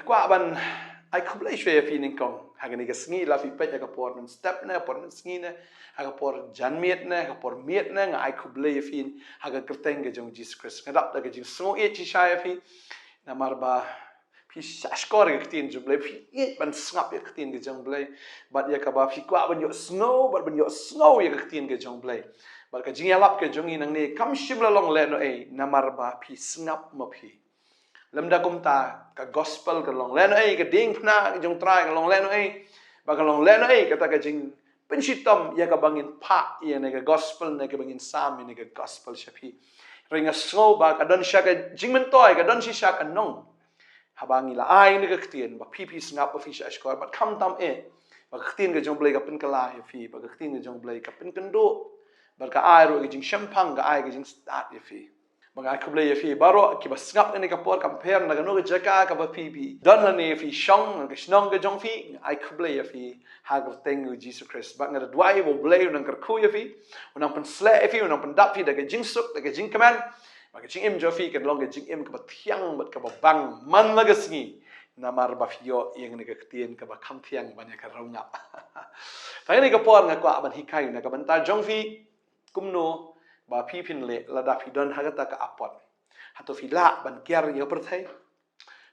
qua ban ai không lấy chuyện phi nên công hàng này cái sngi là phi pet cái port mình step nè port mình sngi nè hàng port jan miết nè hàng port miết nè ai không lấy phi hàng cái tên cái trong Jesus Christ cái đắp cái trong sngo ít chi sai phi na marba phi sashkor cái tin trong lấy phi ít ban snap cái tin cái trong lấy but ya kaba phi qua ban yo snow but ban yo snow ya cái tin cái trong lấy but cái jing lap cái trong ini nang ni kam shim la long le no ai na marba phi snap ma phi lemda kumta ka gospel ka long len ai ka ding phna jong trai ka long len ai ba ka long len ai ka ta ka jing pensitom ya ka bangin pha ya ne ka gospel ne ka bangin sam ne ka gospel shapi ringa snow ba ka don sha ka jing men toy ka don shi sha ka nong habangi la ai ne ka ktien ba pi snap ba fi sha skor ba kham tam e ba ktien ka jong blai ka pen kala ya fi ba ktien ka jong blai ka pen kendo ba ka ai ro ka jing champang ka ai ka jing start ya fi Mga kublay fi baro ki basngap ni kapor compare na gano jaka ka ba pi don na ni fi shong ka shnong ka jong fi ai kublay fi hagar tengu Jesus Christ ba ngada dwai bo blay nang kar khu fi unang pan sle fi unang pan dap fi da ka jing suk da ka jing command ba ka jing im jo fi ka long ka jing im ka ba thiang bat ka ba bang man la ga sngi na mar ba fi yo yang ni ka tien ka ba kham thiang ba ne ka rau ngap fa ni ka por nga kwa ban hikai na ka ban ta jong fi kumno ba phi phin le la da phi don hagata ka apot hato phi la ban kyar yo pyrthei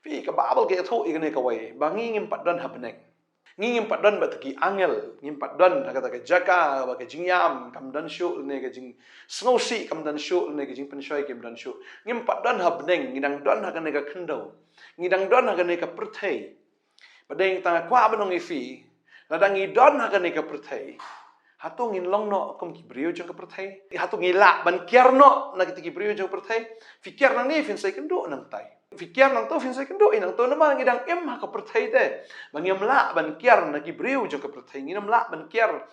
phi ka babal ke tho igane ka wai ba ngim pat don habnek ngim pat don bat ki angel ngim pat don hagata ka jaka ba ka jingyam kam don shu ne ka jing snow si kam don shu ne ka jing pen shoi kim don shu ngim pat don habneng ngidang don hagane ka khndo ngidang don hagane ka pyrthei ba deng ta kwa banong ifi la dang i don hagane ka pyrthei Hatu ngin long no kum ki brio jong ka pyrthei hatu ngila ban kiar no na ki brio jong pyrthei fikir nang ni fin sai kendo nang tai fikir nang to fin sai kendo inang to nama ngidang em ha ka pyrthei te bangyam la ban kiar na ki brio jong ka pyrthei nginam la ban kiar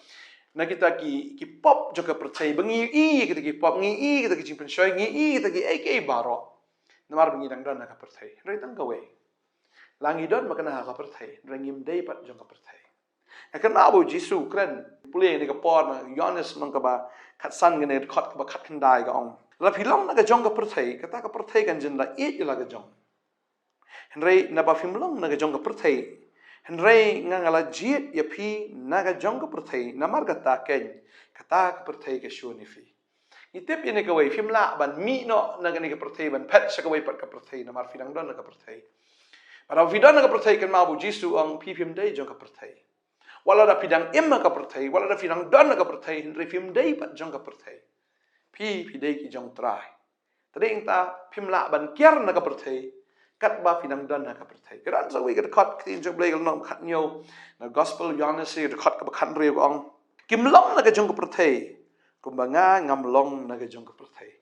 na kita ki pop jong ka pyrthei bangi i kita ki pop ngi i kita ki jing shoi ngi i kita ki ai baro namar bangi dang don na ka pyrthei rei tang ka we langi don makana ha ka pyrthei rangim dei pat jong ka pyrthei akan abu jisu kren pulih ni ka por na Yohanes nang ka ba khat san ngene khot ka ba khat khandai ka ong la philong na ka jong ka pyrthei ka ta ka pyrthei kan jin la e la ka jong henrei na ba phimlong na ka jong ka pyrthei henrei ngala jiet ya phi na ka jong ka pyrthei na mar ka ta ken ka ta ka pyrthei ka shu ni fi itep ni ka wei phimla ban mi no na ka ni ka pyrthei ban phet sa ka wei pat ka pyrthei na mar phidang don na ka pyrthei para vidon na ka pyrthei kan ma bu jisu ang phi phim dei jong ka pyrthei wala da pidang imma ka pyrthei wala da pidang don ka pyrthei henry film dei pat jong ka pyrthei phi dei ki jong trai tading ta phim la ban kiar na ka pyrthei kat ba pidang don ka pyrthei kan sa wi ka khat tin jong blai nom khat nyo na gospel Yohanes se khat ka khan re ong kim long na ka jong ka pyrthei kumbanga ngam long na ka jong ka pyrthei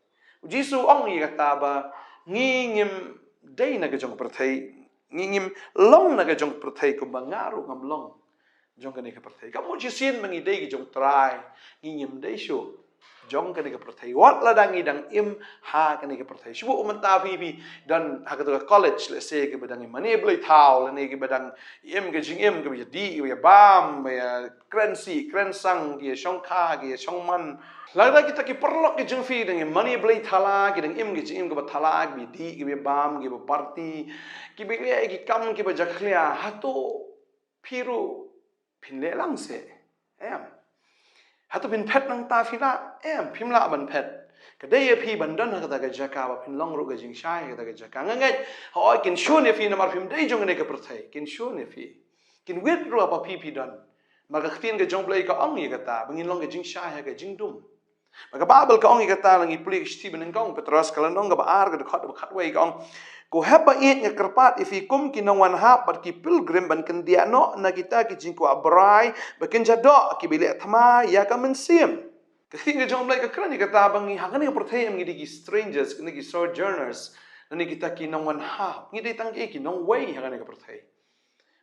jisu ong yi ka ta ba ngim dei na ka jong ka pyrthei ngim long na ka jong ka pyrthei kumbanga ru ngam long jong kani ka pyrthei kamu jisin mangi dei ki jong trai ngim dei shu jong kani ka pyrthei wat la dang idang im ha kani ka pyrthei shu um ta pi dan ha ka college let's say ke badang mani blai thau le ne ke badang im ke jing im ke bi di ke bam ya krensi krensang ke shong kha ke shong man la da kita ki perlok ke jong fi dang mani blai thala ke dang im ke jing im ke thala bi di ke bam ke party ki bi ke kam ke ba jakhlia hato phiru phin le lang se em hatu phin phet nang ta phila em phimla ban phet ka dei phi ban don ka ta ka jaka ba phin long ru ka jing shai ka ta ka jaka ngai ho kin shu ne phi na mar phim dei jong ne ka pyrthei kin shu ne phi kin wet ru ba phi don ma ka khtin ka jong play ka ong ye ka ta bangin long ka jing shai ka jing dum ma ka babel ka ong ye ka ta lang i pli ka sti ben ngong petros ka lang ka ba ar ka khat wei ka ong ko haba it nga kerpat ifi kum kinongwan ha par ki pilgrim ban kendia no na kita ki jingko abrai bakin jado ki bile thama ya ka mensim ka thinga jom lai ka krani ka tabangi hagani ka pyrthei am ngidi ki strangers ni ki sojourners ni kita ki nongwan ha ngidi tang ki nong wei hagani ka pyrthei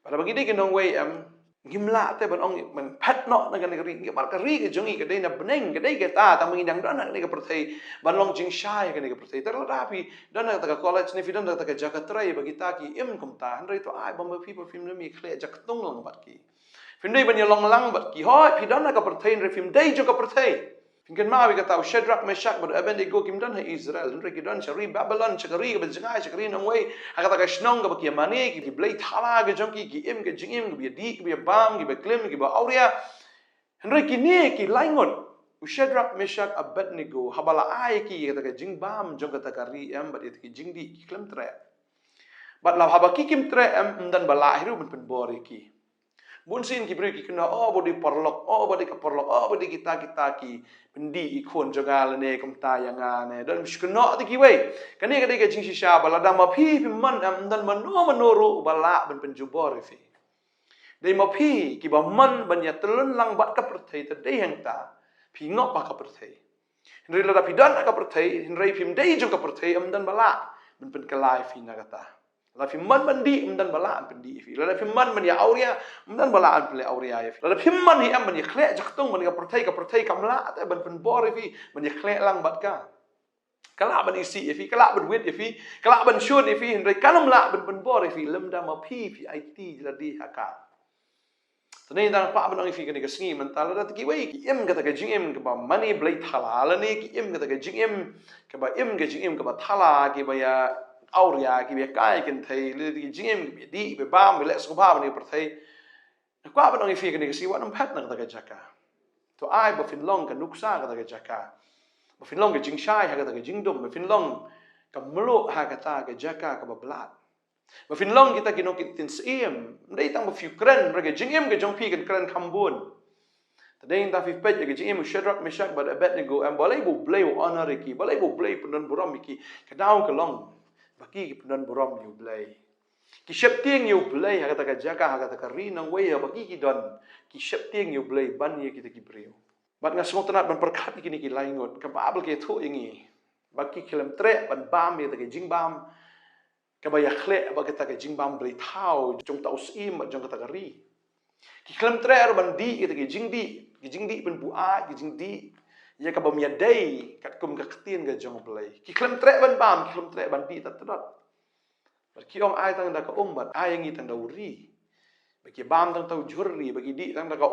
para bagi ki nong wei am ngimla te ban ong ban phat no na kan ri ngi par ka ri ke jongi ka dei na beneng ka dei ka ta ta mangi dang don na ka pyrthei ban long jing shai ka ni ka pyrthei tar la pi don na ta ka college ni fi don na ta ka jakatrai bagi ta ki im kum ta han rei to ai bam fi pa film mi khle jak tung long bat ki film dei ban long lang bat ki hoi fi don na ka pyrthei re film dei jo ka pyrthei Finkan mawi kata Shadrach, Meshach, but Abednego kim dan Israel, and Rekidan, Shari, Babylon, Chakari, Benjangai, Chakari, no way. Akata Shnong, but Yamani, ki blade Tala, Junkie, ki im, ki jingim, ki a deek, ki a bam, ki a klim, ki a aurea, and Rekini, ki langon. Shadrach, Meshach, Abednego, Habala Aiki, the jing bam, Jongatakari, but it ki jingdi, ki klim tre. But la habaki kim tre, dan balahiru, but boriki. Bunsin ki beri ki kena body perlok, body ka perlok, body kita ki pendi ikon jagal ne kumta yang ane dan meskena ti ki wei kani ka jing shisha bala da ma phi man dan manoro bala ben penjubor fi dei ma phi ki ba man ban ya telun lang bat ka perthei ta dei hang ta phi ngok ba ka perthei henry la da pidan ka perthei henry phim dei jong ka perthei dan bala ben pen kalai fi na kata la fi man mandi dan bala pendi fi la fi man ya auria dan bala ple auria fi la fi man hi am ya khle jaktung man ka perthei kamla ta ban pen bor fi man ya khle lang bat ka kala ban isi fi kala ban wit fi kala ban shun fi henry kanam la ban pen bor fi lem da ma fi it la di haka tani dang pa ban fi ka ni ka sngi man ta la ta ki wei ki em ka ta ka jing em ka ba mani blai thala la ni ki em ka ta ka jing em ka ba em ka jing em ka ba thala ki ba ya auria ki be kai kan thei le ki jing be di be bam be le su ba ni per thei kwa ba ngi fi kan ni si wa nam phat na ka jaka to ai ba fin long ka nuksa ka jaka ba fin long ka jing shai ha ka jing dum ba fin long ka mlo ha ka ta ka jaka ka ba blat ba fin long kita ki no ki tin sim dei tang ba fi kren ra ka jing em ka jong pi kan kren khambun tadeng ta fi pet ka jing em Shadrach, Meshach, but Abednego am ba le bu blai honor ki ba le bu blai punan buram ki ka daw ka long baki ki punan borom yu blai ki shepting yu blai ha kata ka jaka ha kata ka rinang way baki ki don ki shepting yu blai ban ye kita ki breu bat nga smok tanat ban perkat ki ni ki laingot ka babel ke thu ingi baki kilam tre ban bam ye ta ke jing bam ka ba ya khle ba kata ka jing bam blai thau jong tau sim jong kata ka ri ki kilam tre ar ban di kita ki jing di ban bu a ki jing di ya ka bam ya dei kat kum ka khtien ga jong blai ki khlem tre ban bam ki khlem tre ban bi tat tat bar ki ong ai tang da ka bat ai ngi tang da uri ba ki bam tang tau jurri ba ki di tang da ka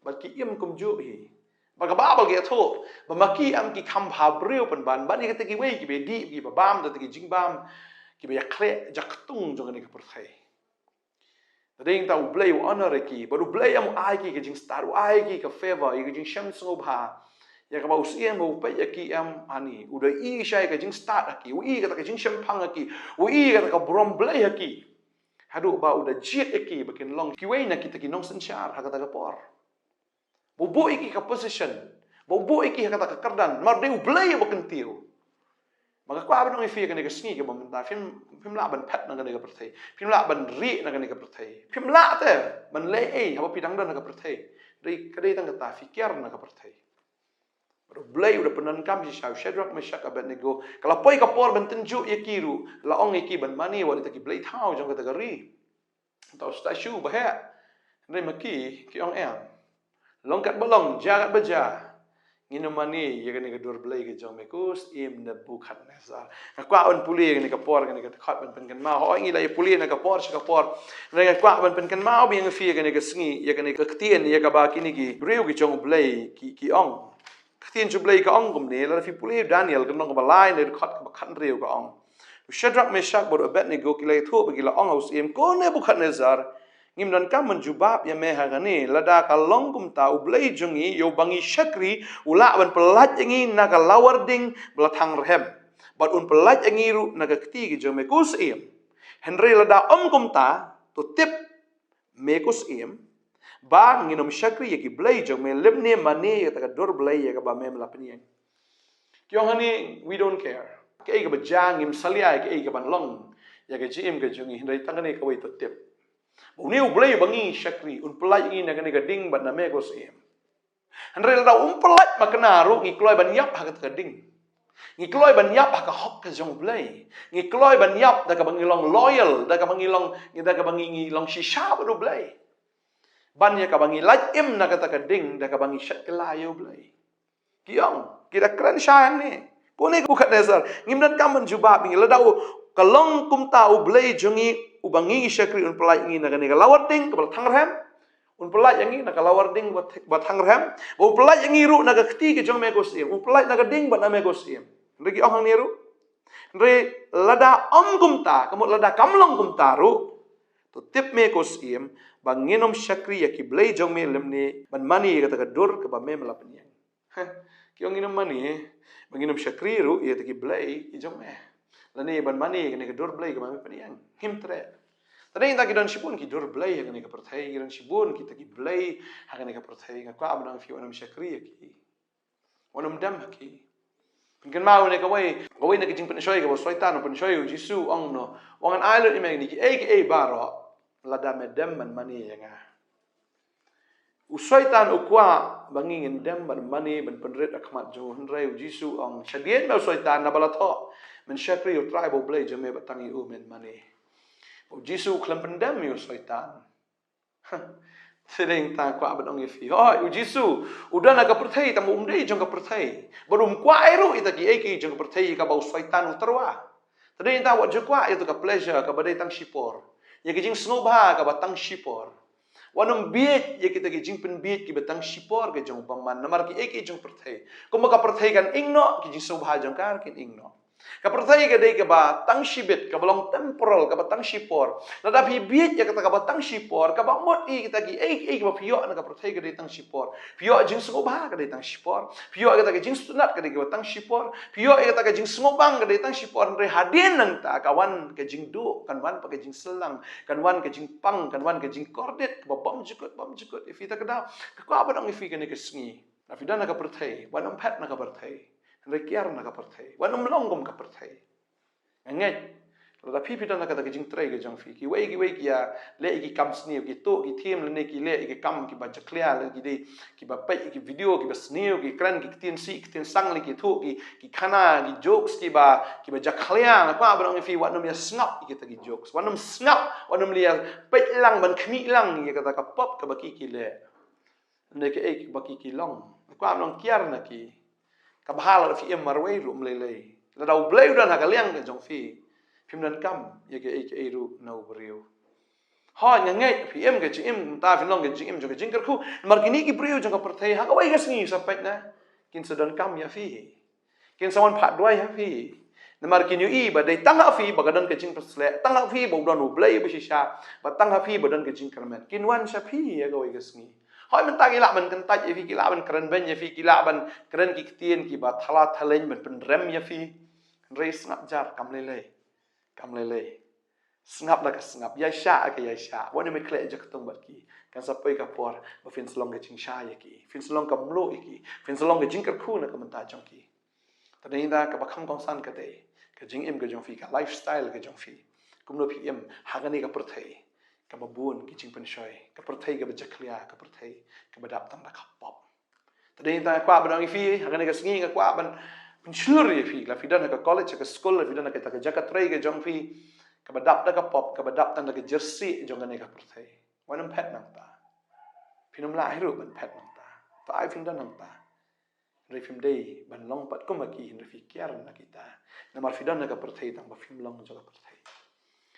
bar ki im kum ju hi ba ka ba ge tho ba ma ki am ki kham bha breu pan ban ni ka te ki wei ki be di ki ba bam da ki jing bam ki be ya khle jak tung jong ni ka per thai ding tau blai honor ki ba du blai am ai ki jing star ai ki ka favor ki jing sham so bha ya ka ba usiem bo pe ya ki am ani uda I shai ka jing start aki ui ka ta ka jing shampang aki ui ka ta ka brom blai aki hadu ba uda jet aki bakin long ki wei na kita ki nong senchar ha ka ta ka por bo bo iki ka position bo bo iki ha ka ta ka kardan mar de blai bakin tiu maka kwa ba nong fi ka ni ka sngi ka bom ta phim la ban phat na ka ni ka perthei phim la ban ri na ka ni ka perthei phim la te ban le ei ha ba pi dang dan na ka perthei dei ka dei tang ka ta fi kiar na ka perthei blai udah penan kam si Shadrach, Meshach, Abednego kalau poi ka por ben tenju ye kiru la ong ye ki ban mani wa ta ki blai thau jong ka ta ri tau sta shu ba ha nei ma ki ong em long kat balong jagat baja ngino mani ye ka ni ka dur blai ka jong me kus im na bukhat nazar ka kwa on puli ka ni ka por ka ni ka khat ban pen kan ma ho ngi la ye puli na ka por ka por nei ka kwa ban pen kan ma bi ng fi ka ni ka sngi ye ka ni ka tien ye ka ba ki ni ki breu ki jong blai ki ong Tien chu blai ka ong kum ne la fi puli Daniel ka nong ba lai ne khat ka khan reu ka ong Shadrach, Meshach, but Abednego ki lai thu ba ki la ong aus em ko ne bukhat nazar ngim dan kam man jubab ya me ha ga ne la da ka long kum ta u blai jungi yo bangi shakri ula ban pelat ngi na ka lawar ding bla thang rehem bat un pelat ngi ru na ka kti ki jome kus em henry la da kum ta to tip me kus em ba nginom shakri ye ki blai jong me lemne mane ta ka dor blai ye ka ba mem la pni kyo hani we don't care ke ga ba jang im salia ke ga ban long ya ke jim ke jungi hindai tang ne ka wei to tip bu ne blai bangi shakri un plai ngi na ka ding ban na me ko sem henry la da plai makna ru ngi kloi ban yap ha ka ding ngi kloi ban yap ha ka hok ka jong blai ngi kloi ban yap da ka bangi long loyal da ka bangi long da ka bangi long shisha ba do blai ban ya ka bangi laj im na kata ka ding da ka bangi shat kala yo blai kiong kira kran shan ni ko ne ku khat nazar ngim dan kam juba bi la daw ka long kum ta u blai jungi u bangi shakri un plai ngi na ka ni ka lawat ding ka bal thang ram Pelaj yang ini nak lawar ding buat hangrem, pelaj yang iru nak keti ke jong megosiem, pelaj nak ding buat megosiem. Regi orang niru, re lada kumta, kamu lada kamlong kumta ru, tu tip megosiem, banginom syakri ya kiblay jong me lemni, ban mani kata kedur ke ba me melapenian. Kiong nginom mani, banginom syakri ru ya kiblay jong me. Lani ban mani kene kedur blay ke ba me penian. Him tre. Tadi kita kidan sibun kidur belai yang ni kepercayai kidan sibun kita belai hang ni kepercayai ngak apa nang fi wanam syakri ki wanam dam ki mungkin mau ni kawai nak jing pensyoi ke syaitan pensyoi jisu ong no wangan ailut ni meng ni ki baro lada medam man mani yang syaitan ukwa bangingin dam man mani ban penrit akmat jo hendrai jisu ong syadien mau syaitan na balato men syakri tribe belai jeme batangi men mani Jisu kelam pendam yo syaitan. Sering tak kuat abang ngifi. Oh, Jisu, udah nak percaya tamu umdai jong percaya. Baru kuat eru ita ki jong percaya ka bau syaitan uterwa. Tadi ita wat jukwa itu ka pleasure ka badai tang sipor. Ya ki jing snobha ka batang sipor. Wanum biet ya kita ki jing pen biet ki batang sipor ke jong paman. Namar ki jong percaya. Kuma ka percaya kan ingno ki jing snobha jong kar kin ingno. Kapercaya ke dei ke ba tang shibit ke belong temporal ke batang shipor. Tetapi biit ya kata ke batang shipor ke ba mot kita ki ke ba pio na kapercaya ke dei tang shipor. Pio jing sengobah ke dei tang shipor. Pio kita ke jing sunat ke dei ke batang shipor. Pio kita ke jing sengobang ke dei tang shipor re hadin nang ta kawan ke jing du kan wan pakai jing selang kan wan ke jing pang kan wan ke jing kordet ke ba bam jukut if kita kedap ke apa dong if ke ne ke sengi. Tapi dan na kapercaya wan empat na kapercaya. Rekiar nak percaya, wanam longgom ka percaya. Engai, kalau tapi kita nak kata kejing tray ke jang fi, ki wei ya, le ki kam snew ki to ki team le ki le ki kam ki baca clear le ki de ki ba pai ki video ki ba snew ki kran ki tin si ki tin sang le ki to ki kana ki jokes ki ba clear apa abang fi wanam ya snap kita ki jokes, wanam snap wanam liya pai lang ban khmi lang ki kata ka pop ka ba ki le. Ne ki ba ki long, ko abang kiar na ki kabahal fi marway ru mlelei la dau bleu dan hakaliang ke jong fi phim dan kam ye ke ru no brio ha ngai fi ke jim ta fi long ke jim jong ke jing kerku mar kini ki brio jong ka perthai ha wai gasni sampai na kin sedan kam ya fi kin sawan phat doi ha fi namar kin yu i ba dai tang ha fi ba gadan ke jing persle tang ha fi bo dan u blei bu shisha ba tang ha fi ba dan ke jing kermen kin wan sha fi ya ga wai gasni Hoi mentang gila ban kentaj fi gila ban keren ben fi gila ban keren ki kitien ki ba thala thalein ban penrem ya fi rei snap jar kam lele snap la ka snap ya sha ka ya sha wani me kle je ketong bat ki kan sapai ka por ba fin slong ke ching sha ya ki fin slong ka mlo ki fin slong ke jing ka khu na ka menta jong ki tadai da ka ba kham kong san ka dei ka jing im ka jong fi ka lifestyle ka jong fi kumno pi im hagani ka perthai kababun kicing pensoi kaperthai ka bajaklia kaperthai ka badap tang da kapop tadi ta kwa badang fi hakan ka singi ka kwa ban pensyuri fi la fidan ka college ka school la fidan ka ta ka jakat trai ka jong fi ka badap da kapop ka badap tang da ka jersey jong ka kaperthai wanam pet nang ta pinum la hiru ban pet nang ta fa ai fin dan nang ta refim dei ban long pat ko maki hin fi kiar na kita namar fidan ka kaperthai tang ba film long jo kaperthai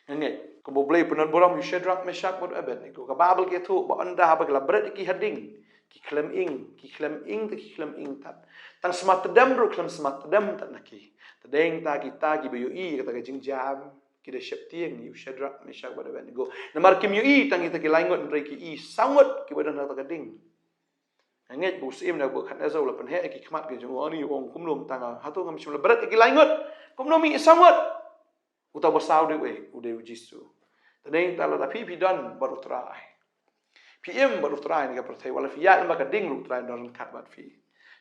Nge, ko boleh penon boram you shedrak meshak bod abed ni ko ka babel ke tu ba anda ha bagla bret ki hading ki klem ing tat tang smat tedam ru klem smat tedam tat naki tedeng ta kita ki bayu i kata ka jing jam ki de shep tieng you shedrak meshak bod abed ni go namar kim yu i tang kita ki laingot ndre ki i sangot ki bodan ta ka ding nge bu sim na bu khat azau la pen he ki khmat ki jong ani ong kumlum tang ha to ngam shul bret ki laingot kumno mi sangot Uta basau dewe ude ujisu. Tadeng tala da pi dan baru try. PM baru try ni ka perthai wala fiat lamba ka ding lu try don kat bat fi.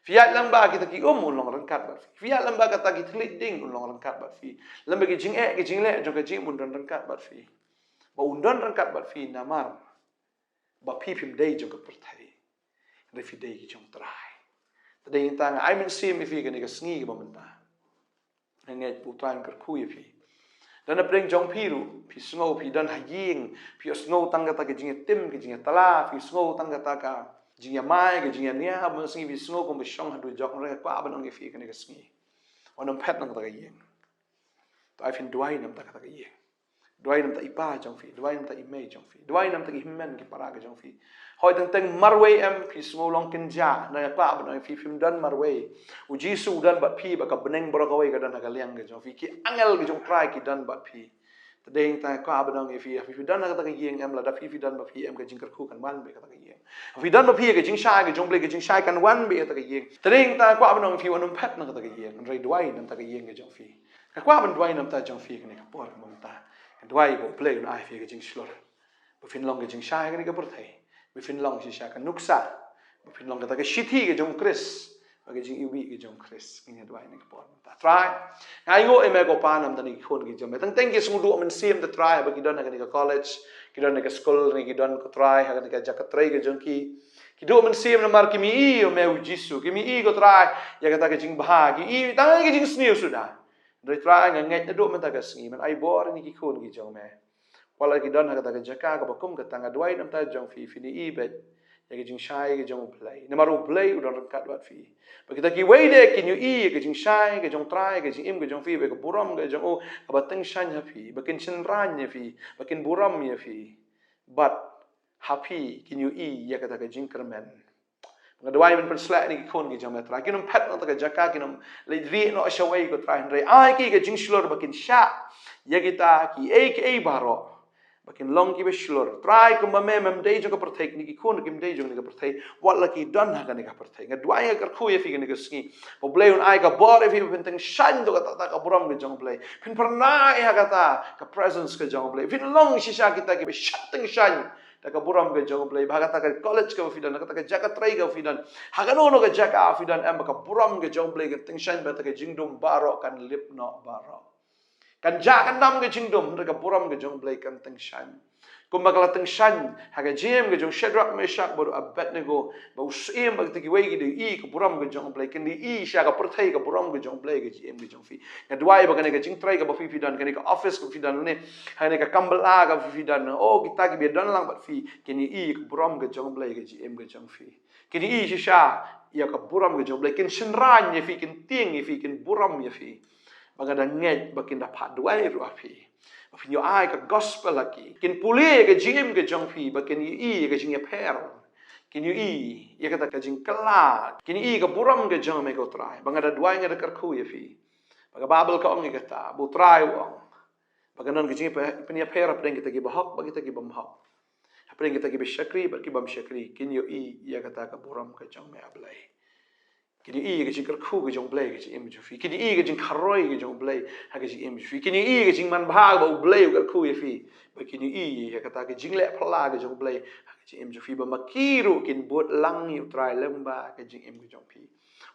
Fiat lamba kita ki ulong rangkat bat fi. Fiat lamba kata ki thlit ding ulong rangkat bat fi. Lamba ki jing ki jing le jong ka jing mun don rangkat bat fi. Ba undon rangkat bat fi namar. Ba pi pim dei jong ka perthai. Re fi dei ki jong try. Tadeng tang ai min sim fi ka ni ka sngi ba menta. Ngai putran ker khu fi. Dan apreng jong piru, pi sngo pi dan hajing, pi sngo tang kata ke jing tim ke jing tala, pi sngo tang kata ka jing mai ke jing nia, abang singi pi sngo ko besong hadu jok mereka ko abang ngi fi ke singi. Onam pet nang kata ke yeng. To ai fin duai nam kata ke yeng. Dwai nam ta ipa jong fi, dwai nam ta imei jong fi, dwai nam ta himmen ki para ga jong fi. Hoi teng marway em fi smolong kinja na pa ba no fi film dan marway. Uji su dan bat pi ba ka beneng bro ka wei ka dan ka liang ga jong fi ki angel ga jong try ki dan bat pi. Tadeng ta ka ba no fi dan ka ta ka yeng em la da fi dan ba fi em ga jing kar khu kan wan be ka ta ka yeng. Fi dan ba pi ga jing sha ga jong ble ga jing sha kan wan be ta ka yeng. Tadeng ta ka ba no fi wanum pet na ka ta ka yeng. Rei dwai nam ta ka yeng ga jong fi. Ka kwa ban dwai nam ta jong fi ka ni ka por ka mong ta. Dwai bo play un ai fi ga jing slor. Ba fin long ga jing sha ga ni ka pyrthei. Ba fin long si sha ka nuksa. Ba fin long ka ta ka shithi ga jong Chris. Ba ga jing iwi ga jong Chris. Ni dwai ni ka por ta. Try. Ngai ngo e me ko pa nam ta ni khon gi jong. Tang teng ki sung du men sim the try ba ki don ga ni ka college. Ki don ka school ni ki don ko try ha ga ni ka jakatrei ga jong ki. Ki do men sim na mar ki mi i o me u jisu. Ki mi i ko try ya ga ta ga jing ba ki i tang ga jing sniu su da. Rồi try nga ngai na do man ta ka sngi man ai bor ni ki khon gi jong me. Wala ki don ha ta ka jaka ka ba kum ka tanga dwai nam ta jong fi fi ni i bet ya ki jing shai ki jong play. Na maru play u don kat wat fi. Ba ki ta ki wei de ki ni i ki jing shai ki jong try ki jing im ki jong fi ba ka buram ga jong o ka ba teng shan ha fi ba kin chen ran ye fi ba kin buram ye fi. But happy ki ni i ya ka ta ka jing kermen. Nga dwai men persla ni ki khon gi jam tra kinum pet no ta ka jaka kinum le ri no shawai ko tra hendre ai ki ga jing shlor bakin sha yagita ki e baro bakin long ki be shlor try kum me mem dei jo ko perthek ni ki khon kim dei jo ni ka perthei wat la ki don ha ka ni ka perthei nga dwai ga khu ye fi ni ka sngi bo ble un ai ka bor e fi ben teng shan do ka ta ka buram ge jong ble pin parna e ha ka ta ka presence ka jong ble pin long shisha kita ki be shat teng shan ta ka buram ga jong play bhaga ta ka college ka fidan ta ka jaka trai ga fidan haga no no ga jaka fidan em ka buram ga jong play ga tengshan ba ta ka jingdum baro kan lip no baro kan ja kan nam ga jingdum ta ka buram ga jong play kan tengshan kum ba kala tengshan haga jim ga jong shedrak meshak boru abednego ba usim ba ta ki wei gi i ka buram ga jong play kan i sha ka perthei ka buram ga jong play ga jim ga jong fi ga dwai ba kan ga jing trai ga ba fi fidan kan ka office ka fidan ne ha ne ka kambal a ga fidan o kita ki be don lang ba fi kini i ka buram ga jong play ga jim ga jong fi kini i sha ya ka buram ga jong play kin shinran ye fi kin ting ye fi kin buram ye fi ba ga da nget ba kin da pha dwai ru fi fin yo ai ka gospel laki kin puli ga jim ga jong fi ba kin i ga jing ya per kin yu i ya ka ta ka jing kala kin i ka buram ga jong me ko trai ba ga da dwai ga kar khu ye fi ba ga babel ka ong ga ta bu trai wong ba ga non ga jing pa ya per pa ga ta gi ba hok ba ga ta gi bam hok pa ga ta gi ba shakri ba ki bam shakri kin yu i ya ka ta ka buram ga jong me ablai Kini i ga jing kar khu ga jong blai ga jing im ju fi kini i ga jing kharoi ga jong blai ha ga jing im ju fi kini i ga jing man bha ba blai ga khu ye fi ba kini i ya ka ta ga jing le phla ga jong blai ha ga jing im ju fi ba makiru kin bot lang yu trai lem ba ga jing im ga jong fi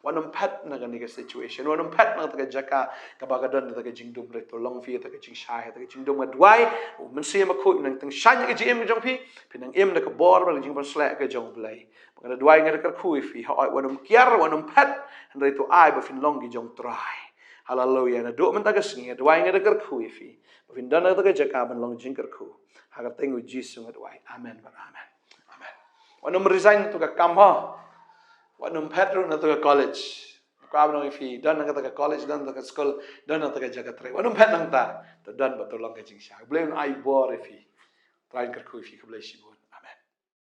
wanam phat na ga ni ga situation wanam phat na ta ga jaka ka ba ga don ta ga jing dum le to long fi ta ga jing shai ta ga jing dum adwai man se ma khu nang tang shan ga jing im ga jong fi pinang im na ka bor ba ga jing ban sla ga jong blai Ngada dwai ngada kar khu fi ha wanum kiar wanum pet ndai to ai ba fin long gi jong trai hallelujah na do man ta ga sngi dwai ngada kar khu fi ba fin dan ta ga jaka ban long jing kar khu ha ga tengu jisu ngada dwai amen ba amen amen wanum resign to ga kam ha wanum pet ru na to ga college ka ba no fi dan ngada ga college dan ta ga school dan ta ga jaka trai wanum pet nang ta to dan ba to long ga jing sha blame ai bor fi trai kar khu fi ka blai shi